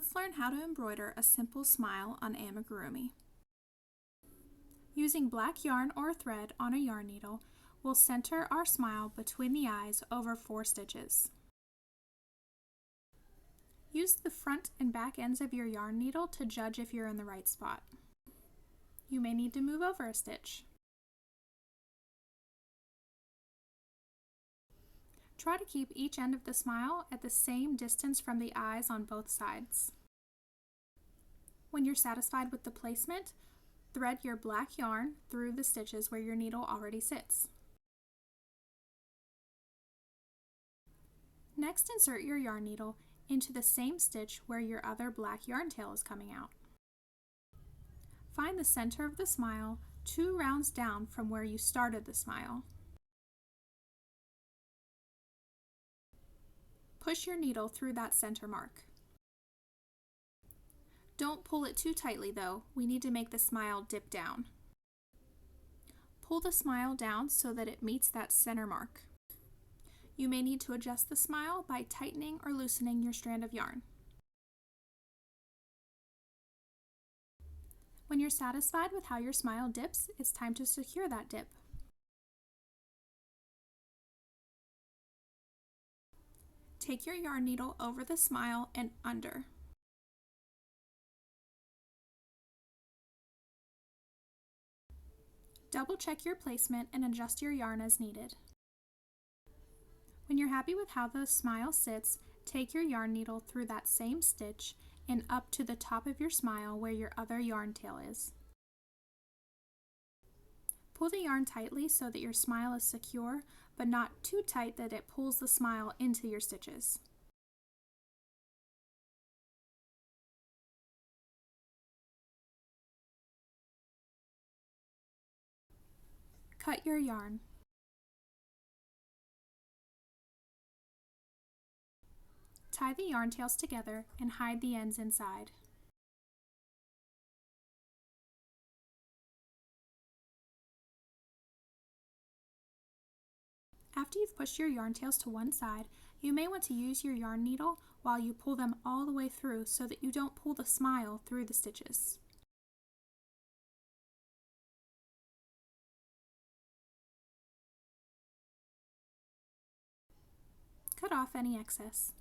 Let's learn how to embroider a simple smile on amigurumi. Using black yarn or thread on a yarn needle, we'll center our smile between the eyes over 4 stitches. Use the front and back ends of your yarn needle to judge if you're in the right spot. You may need to move over a stitch. Try to keep each end of the smile at the same distance from the eyes on both sides. When you're satisfied with the placement, thread your black yarn through the stitches where your needle already sits. Next, insert your yarn needle into the same stitch where your other black yarn tail is coming out. Find the center of the smile 2 rounds down from where you started the smile. Push your needle through that center mark. Don't pull it too tightly though, we need to make the smile dip down. Pull the smile down so that it meets that center mark. You may need to adjust the smile by tightening or loosening your strand of yarn. When you're satisfied with how your smile dips, it's time to secure that dip. Take your yarn needle over the smile and under. Double check your placement and adjust your yarn as needed. When you're happy with how the smile sits, take your yarn needle through that same stitch and up to the top of your smile where your other yarn tail is. Pull the yarn tightly so that your smile is secure, but not too tight that it pulls the smile into your stitches. Cut your yarn. Tie the yarn tails together and hide the ends inside. After you've pushed your yarn tails to one side, you may want to use your yarn needle while you pull them all the way through so that you don't pull the smile through the stitches. Cut off any excess.